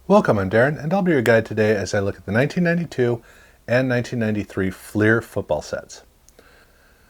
Welcome, I'm Darren, and I'll be your guide today as I look at the 1992 and 1993 Fleer football sets.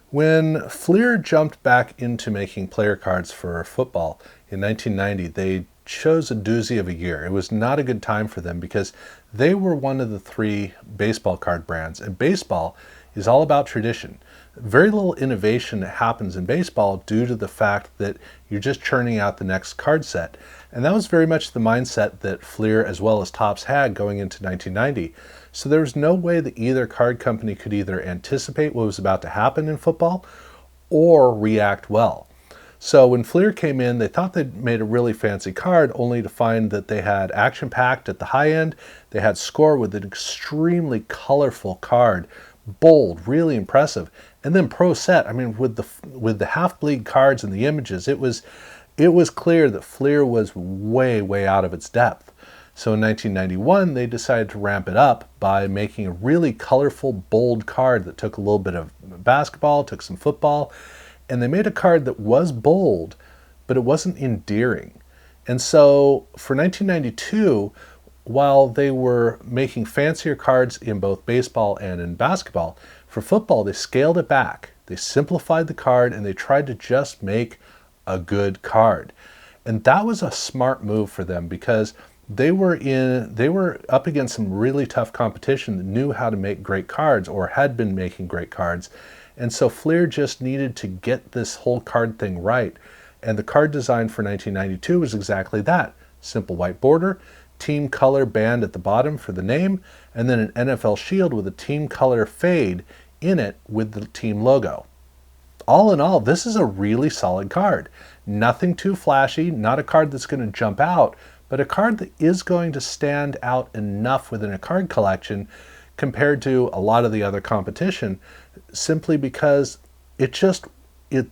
When Fleer jumped back into making player cards for football in 1990, they chose a doozy of a year. It was not a good time for them because they were one of the three baseball card brands, and baseball is all about tradition. Very little innovation happens in baseball due to the fact that you're just churning out the next card set. And that was very much the mindset that Fleer as well as Topps had going into 1990. So there was no way that either card company could either anticipate what was about to happen in football or react well. So when Fleer came in, they thought they'd made a really fancy card, only to find that they had action-packed at the high end. They had score with an extremely colorful card, bold, really impressive. And then pro set, I mean, with the half-bleed cards and the images, it was clear that Fleer was way out of its depth. So in 1991, they decided to ramp it up by making a really colorful, bold card that took a little bit of basketball, took some football, and they made a card that was bold, but it wasn't endearing. And so for 1992, while they were making fancier cards in both baseball and in basketball, for football, they scaled it back. They simplified the card and they tried to just make a good card. And that was a smart move for them because they were up against some really tough competition that knew how to make great cards or had been making great cards. And so Fleer just needed to get this whole card thing right. And the card design for 1992 was exactly that. Simple white border, team color band at the bottom for the name, and then an NFL shield with a team color fade in it with the team logo. All in all, this is a really solid card. Nothing too flashy, not a card that's going to jump out, but a card that is going to stand out enough within a card collection compared to a lot of the other competition, simply because it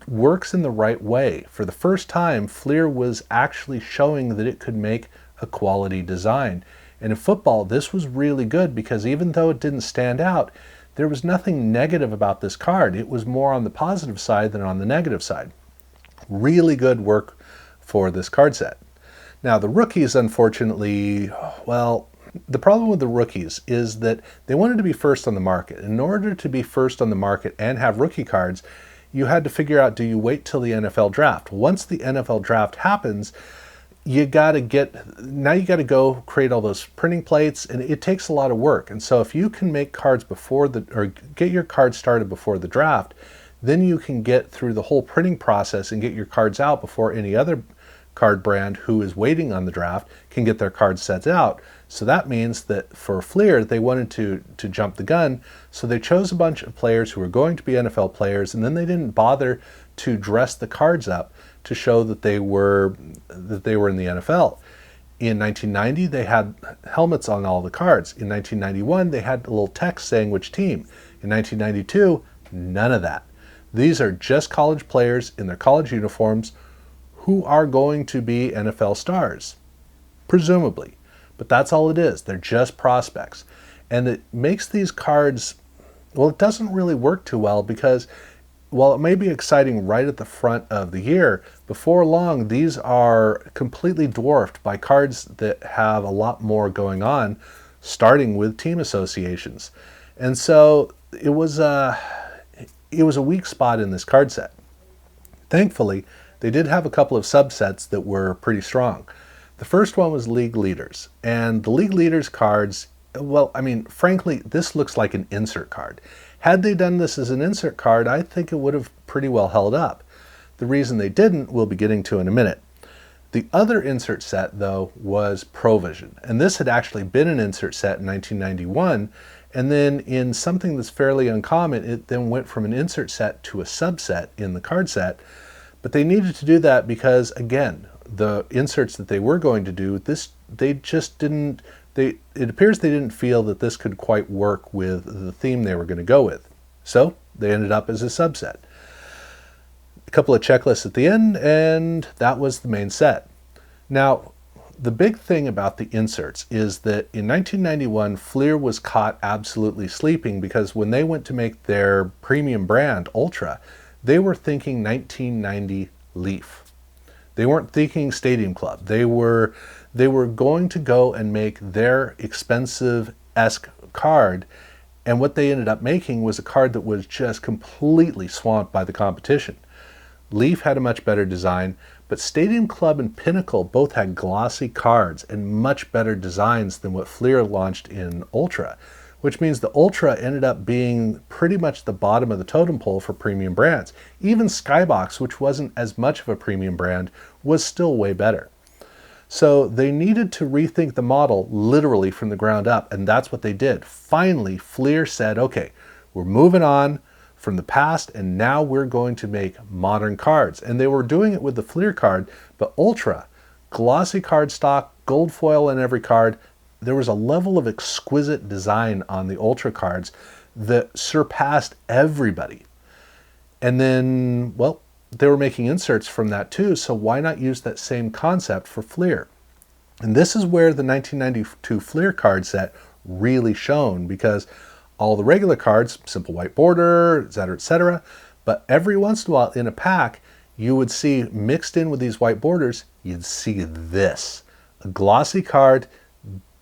works in the right way. For the first time, Fleer was actually showing that it could make a quality design. And in football, this was really good because even though it didn't stand out, there was nothing negative about this card. It was more on the positive side than on the negative side. Really good work for this card set. Now, the rookies, unfortunately, well, the problem with the rookies is that they wanted to be first on the market. In order to be first on the market and have rookie cards, you had to figure out, do you wait till the NFL draft? Once the NFL draft happens, you got to go create all those printing plates, and it takes a lot of work. And so if you can make cards or get your cards started before the draft, then you can get through the whole printing process and get your cards out before any other card brand who is waiting on the draft can get their card sets out. So that means that for Fleer, they wanted to jump the gun. So they chose a bunch of players who were going to be NFL players, and then they didn't bother to dress the cards up to show that they were in the NFL. In 1990, they had helmets on all the cards. In 1991, they had a little text saying which team. In 1992, none of that. These are just college players in their college uniforms who are going to be NFL stars, presumably. But that's all it is. They're just prospects. And it makes these cards, well, it doesn't really work too well because while it may be exciting right at the front of the year, before long, these are completely dwarfed by cards that have a lot more going on, starting with team associations. And so it was a weak spot in this card set. Thankfully, they did have a couple of subsets that were pretty strong. The first one was League Leaders. And the League Leaders cards, well, I mean, frankly, this looks like an insert card. Had they done this as an insert card, I think it would have pretty well held up. The reason they didn't, we'll be getting to in a minute. The other insert set, though, was Provision. And this had actually been an insert set in 1991. And then in something that's fairly uncommon, it then went from an insert set to a subset in the card set. But they needed to do that because, again, the inserts that they were going to do, they just didn't, it appears they didn't feel that this could quite work with the theme they were going to go with. So they ended up as a subset. A couple of checklists at the end, and that was the main set. Now, the big thing about the inserts is that in 1991, Fleer was caught absolutely sleeping because when they went to make their premium brand, Ultra, they were thinking 1990 Leaf. They weren't thinking Stadium Club. They They were going to go and make their expensive-esque card, and what they ended up making was a card that was just completely swamped by the competition. Leaf had a much better design, but Stadium Club and Pinnacle both had glossy cards and much better designs than what Fleer launched in Ultra, which means the Ultra ended up being pretty much the bottom of the totem pole for premium brands. Even Skybox, which wasn't as much of a premium brand, was still way better. So they needed to rethink the model literally from the ground up, and that's what they did. Finally, Fleer said, okay, we're moving on from the past, and now we're going to make modern cards. And they were doing it with the Fleer card, but Ultra, glossy cardstock, gold foil in every card. There was a level of exquisite design on the Ultra cards that surpassed everybody. And then, well, they were making inserts from that too, so why not use that same concept for Fleer? And this is where the 1992 Fleer card set really shone, because all the regular cards, simple white border, etc., but every once in a while in a pack, you would see mixed in with these white borders, you'd see this. A glossy card,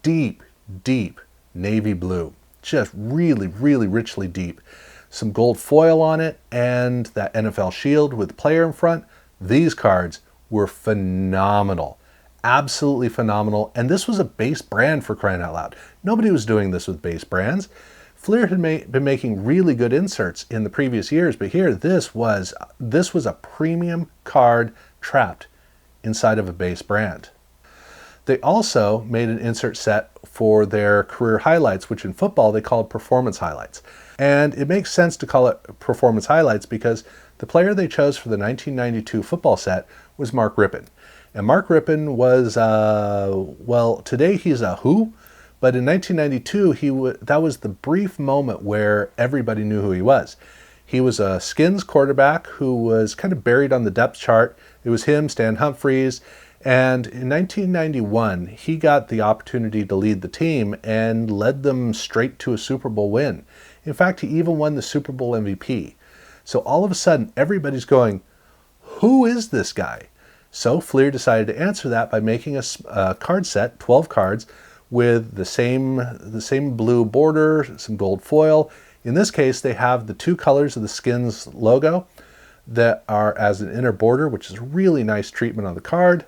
deep, deep navy blue. Just really, really richly deep. Some gold foil on it, and that NFL shield with the player in front. These cards were phenomenal. Absolutely phenomenal. And this was a base brand, for crying out loud. Nobody was doing this with base brands. Fleer had been making really good inserts in the previous years, but here this was a premium card trapped inside of a base brand. They also made an insert set for their career highlights, which in football they called performance highlights. And it makes sense to call it performance highlights because the player they chose for the 1992 football set was Mark Rypien. And Mark Rypien was, well, today he's a who, but in 1992, that was the brief moment where everybody knew who he was. He was a Skins quarterback who was kind of buried on the depth chart. It was him, Stan Humphries, and in 1991, he got the opportunity to lead the team and led them straight to a Super Bowl win. In fact, he even won the Super Bowl MVP. So all of a sudden, everybody's going, who is this guy? So Fleer decided to answer that by making a card set, 12 cards, with the same blue border, some gold foil. In this case, they have the two colors of the Skins logo that are as an inner border, which is a really nice treatment on the card,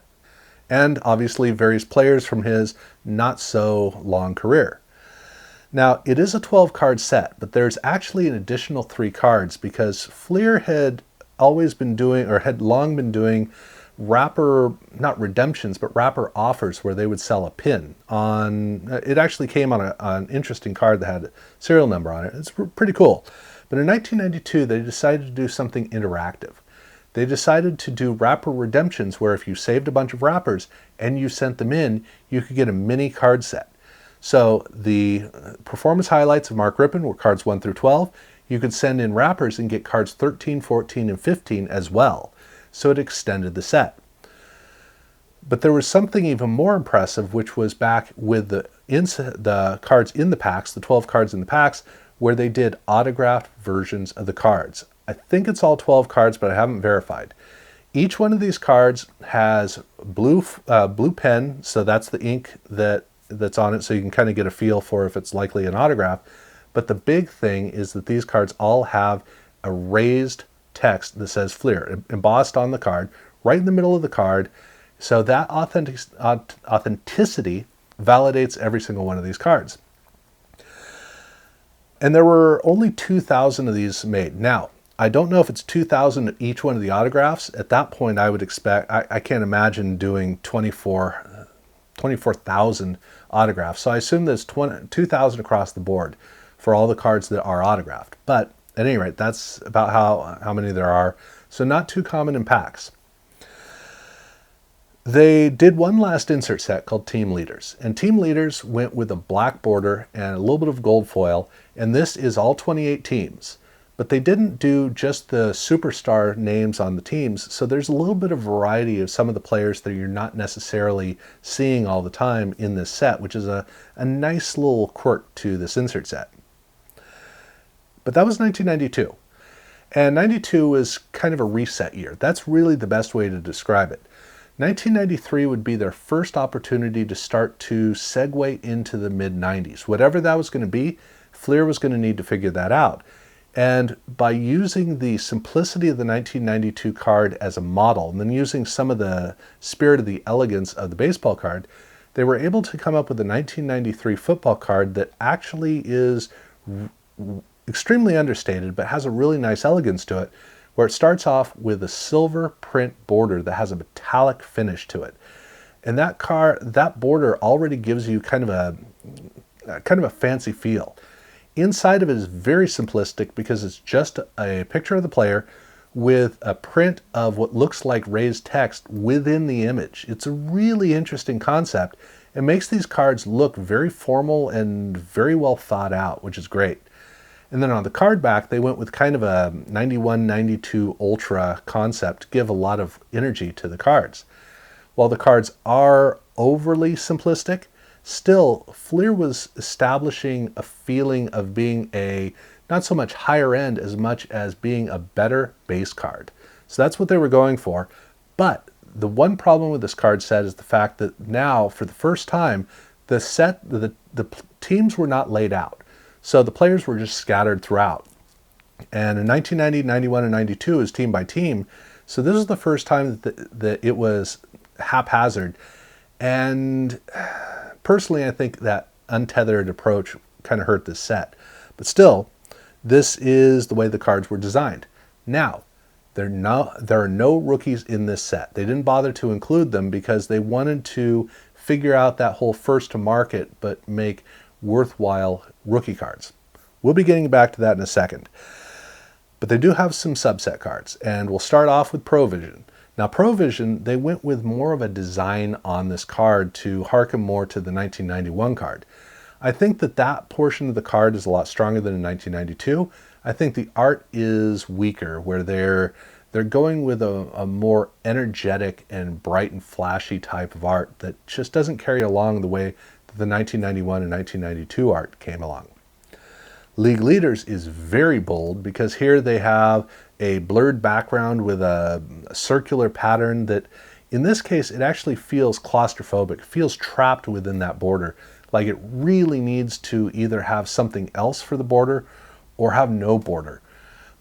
and obviously various players from his not so long career. Now, it is a 12 card set, but there's actually an additional 3 cards because Fleer had always been doing, or had long been doing, wrapper, not redemptions, but wrapper offers where they would sell a pin on, it actually came on an interesting card that had a serial number on it. It's pretty cool. But in 1992, they decided to do something interactive. They decided to do wrapper redemptions where if you saved a bunch of wrappers and you sent them in, you could get a mini card set. So the performance highlights of Mark Rypien were cards 1 through 12. You could send in wrappers and get cards 13, 14, and 15 as well. So it extended the set. But there was something even more impressive, which was back with the cards in the packs, the 12 cards in the packs, where they did autographed versions of the cards. I think it's all 12 cards, but I haven't verified. Each one of these cards has blue pen, so that's the ink that's on it, so you can kind of get a feel for if it's likely an autograph. But the big thing is that these cards all have a raised text that says Fleer, embossed on the card, right in the middle of the card. So that authenticity validates every single one of these cards. And there were only 2,000 of these made. Now, I don't know if it's 2,000 each one of the autographs. At that point, I would expect, I can't imagine doing 24,000 autographs. So I assume there's 2,000 across the board for all the cards that are autographed. But at any rate, that's about how many there are. So not too common in packs. They did one last insert set called Team Leaders. And Team Leaders went with a black border and a little bit of gold foil. And this is all 28 teams. But they didn't do just the superstar names on the teams. So there's a little bit of variety of some of the players that you're not necessarily seeing all the time in this set, which is a nice little quirk to this insert set. But that was 1992. And 92 was kind of a reset year. That's really the best way to describe it. 1993 would be their first opportunity to start to segue into the mid-90s. Whatever that was going to be, Fleer was going to need to figure that out. And by using the simplicity of the 1992 card as a model, and then using some of the spirit of the elegance of the baseball card, they were able to come up with a 1993 football card that actually is extremely understated, but has a really nice elegance to it, where it starts off with a silver print border that has a metallic finish to it. And that border already gives you kind of a fancy feel. Inside of it is very simplistic because it's just a picture of the player with a print of what looks like raised text within the image. It's a really interesting concept. It makes these cards look very formal and very well thought out, which is great. And then on the card back, they went with kind of a 91-92 Ultra concept to give a lot of energy to the cards. While the cards are overly simplistic, still, Fleer was establishing a feeling of being a not so much higher end as much as being a better base card. So that's what they were going for. But the one problem with this card set is the fact that now, for the first time, the teams were not laid out. So the players were just scattered throughout. And in 1990, 91, and 92 it was team by team. So this is the first time that it was haphazard. And personally, I think that untethered approach kind of hurt this set. But still, this is the way the cards were designed. Now, there are no rookies in this set. They didn't bother to include them because they wanted to figure out that whole first to market but make worthwhile rookie cards. We'll be getting back to that in a second. But they do have some subset cards, and we'll start off with Provision. Now, Provision, they went with more of a design on this card to harken more to the 1991 card. I think that portion of the card is a lot stronger than in 1992. I think the art is weaker, where they're going with a more energetic and bright and flashy type of art that just doesn't carry along the way that the 1991 and 1992 art came along. League Leaders is very bold because here they have a blurred background with a circular pattern that, in this case, it actually feels claustrophobic, feels trapped within that border. Like it really needs to either have something else for the border or have no border.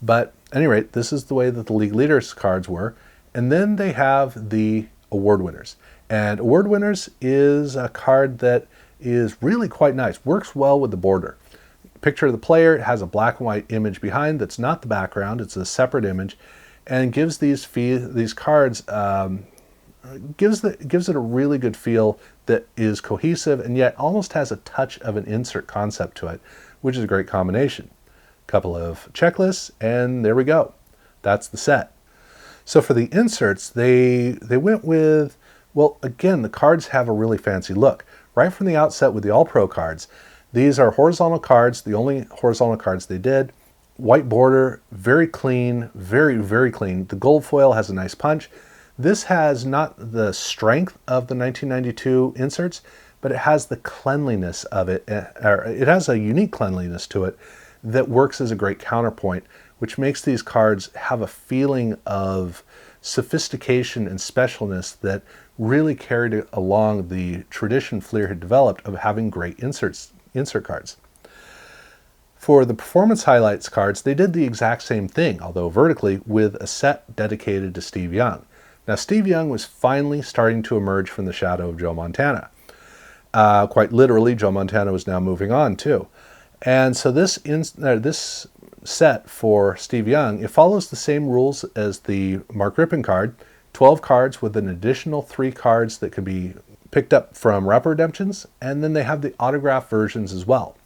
But at any rate, this is the way that the League Leaders cards were. And then they have the Award Winners. And Award Winners is a card that is really quite nice, works well with the border. Picture of the player, it has a black and white image behind that's not the background, it's a separate image, and gives these cards, gives it a really good feel that is cohesive and yet almost has a touch of an insert concept to it, which is a great combination. Couple of checklists, and there we go. That's the set. So for the inserts, they went with, well, again, the cards have a really fancy look. Right from the outset with the All-Pro cards, these are horizontal cards, the only horizontal cards they did. White border, very clean, very, very clean. The gold foil has a nice punch. This has not the strength of the 1992 inserts, but it has the cleanliness of it. It has a unique cleanliness to it that works as a great counterpoint, which makes these cards have a feeling of sophistication and specialness that really carried along the tradition Fleer had developed of having great insert cards. For the Performance Highlights cards, they did the exact same thing, although vertically, with a set dedicated to Steve Young. Now, Steve Young was finally starting to emerge from the shadow of Joe Montana. Quite literally, Joe Montana was now moving on too. And so this set for Steve Young, it follows the same rules as the Mark Rypien card, 12 cards with an additional 3 cards that can be picked up from Wrapper Redemptions, and then they have the autograph versions as well.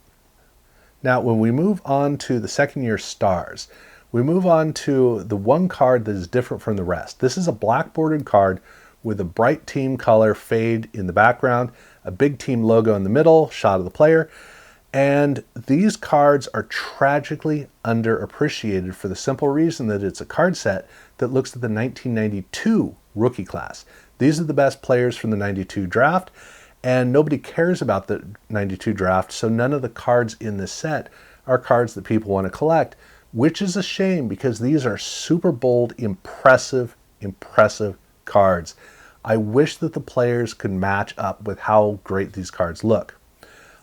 Now, when we move on to the second year stars, we move on to the one card that is different from the rest. This is a black bordered card with a bright team color fade in the background, a big team logo in the middle, shot of the player. And these cards are tragically underappreciated for the simple reason that it's a card set that looks at the 1992 rookie class. These are the best players from the 92 draft, and nobody cares about the 92 draft, so none of the cards in this set are cards that people want to collect, which is a shame because these are super bold, impressive cards. I wish that the players could match up with how great these cards look.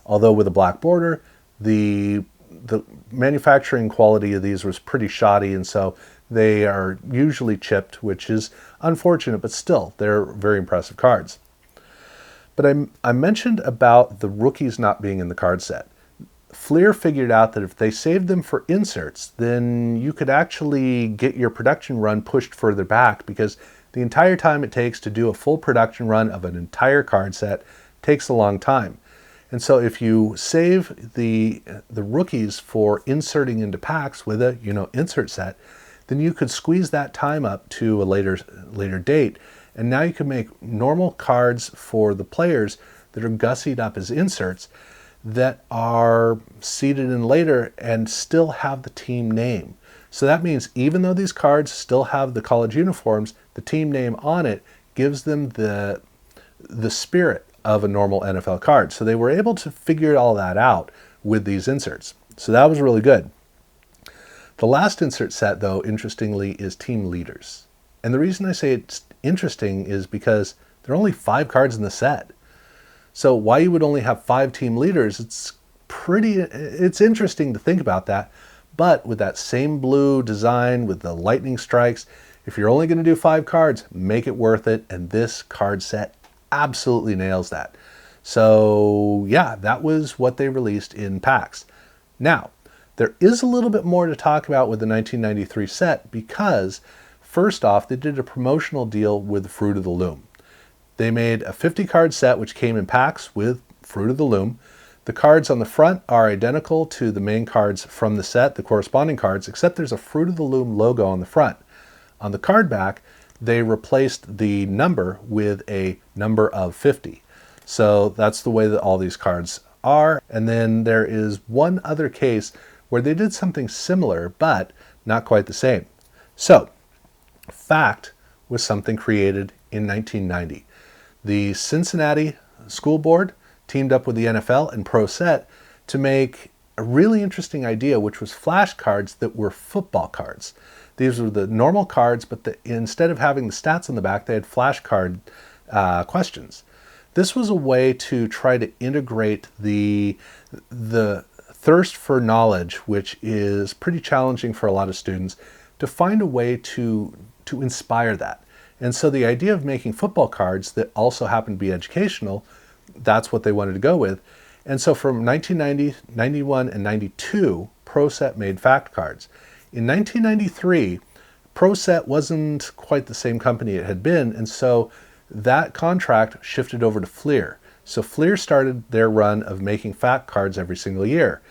Although with a black border, the manufacturing quality of these was pretty shoddy, and so they are usually chipped, which is unfortunate, but still, they're very impressive cards. But I mentioned about the rookies not being in the card set. Fleer figured out that if they saved them for inserts, then you could actually get your production run pushed further back, because the entire time it takes to do a full production run of an entire card set takes a long time. And so if you save the rookies for inserting into packs with a insert set, then you could squeeze that time up to a later date. And now you can make normal cards for the players that are gussied up as inserts that are seeded in later and still have the team name. So that means even though these cards still have the college uniforms, the team name on it gives them the spirit of a normal NFL card. So they were able to figure all that out with these inserts. So that was really good. The last insert set, though, interestingly, is team leaders. And the reason I say it's interesting is because there are only 5 cards in the set. So why you would only have 5 team leaders, it's interesting to think about that. But with that same blue design, with the lightning strikes, if you're only going to do 5 cards, make it worth it. And this card set absolutely nails that. So yeah, that was what they released in packs. Now, there is a little bit more to talk about with the 1993 set, because first off, they did a promotional deal with Fruit of the Loom. They made a 50 card set which came in packs with Fruit of the Loom. The cards on the front are identical to the main cards from the set, the corresponding cards, except there's a Fruit of the Loom logo on the front. On the card back, they replaced the number with a number of 50. So that's the way that all these cards are. And then there is one other case where they did something similar, but not quite the same. So, Fact was something created in 1990. The Cincinnati School Board teamed up with the NFL and Pro Set to make a really interesting idea, which was flashcards that were football cards. These were the normal cards, but instead of having the stats on the back, they had flashcard questions. This was a way to try to integrate the thirst for knowledge, which is pretty challenging for a lot of students, to find a way to inspire that. And so the idea of making football cards that also happen to be educational, that's what they wanted to go with. And so from 1990, 91, and 92, Pro Set made Fact cards. In 1993, Pro Set wasn't quite the same company it had been, and so that contract shifted over to Fleer. So Fleer started their run of making Fact cards every single year.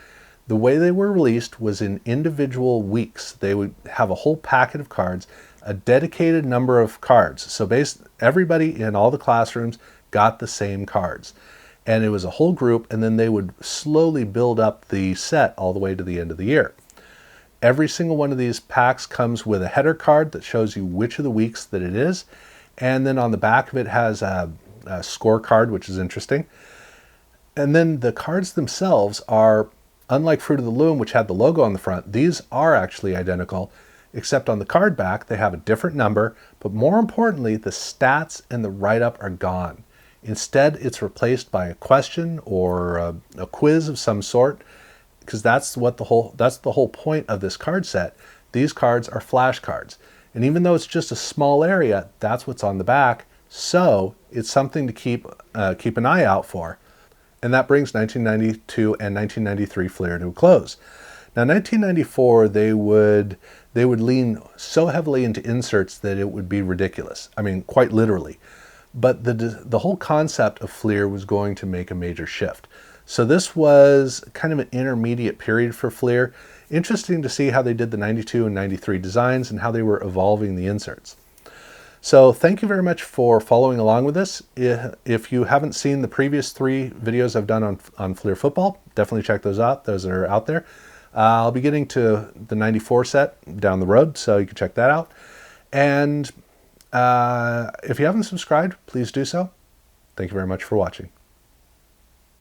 The way they were released was in individual weeks. They would have a whole packet of cards, a dedicated number of cards. So everybody in all the classrooms got the same cards. And it was a whole group, and then they would slowly build up the set all the way to the end of the year. Every single one of these packs comes with a header card that shows you which of the weeks that it is. And then on the back of it has a scorecard, which is interesting. And then the cards themselves are, unlike Fruit of the Loom, which had the logo on the front, these are actually identical, except on the card back, they have a different number, but more importantly, the stats and the write-up are gone. Instead, it's replaced by a question or a quiz of some sort, because that's the whole point of this card set. These cards are flashcards. And even though it's just a small area, that's what's on the back. So it's something to keep an eye out for. And that brings 1992 and 1993 Fleer to a close. Now, 1994, they would lean so heavily into inserts that it would be ridiculous. I mean, quite literally. But the whole concept of Fleer was going to make a major shift. So this was kind of an intermediate period for Fleer. Interesting to see how they did the 92 and 93 designs and how they were evolving the inserts. So thank you very much for following along with this. If you haven't seen the previous 3 videos I've done on Fleer football, definitely check those out. Those are out there. I'll be getting to the 94 set down the road, so you can check that out. And if you haven't subscribed, please do so. Thank you very much for watching.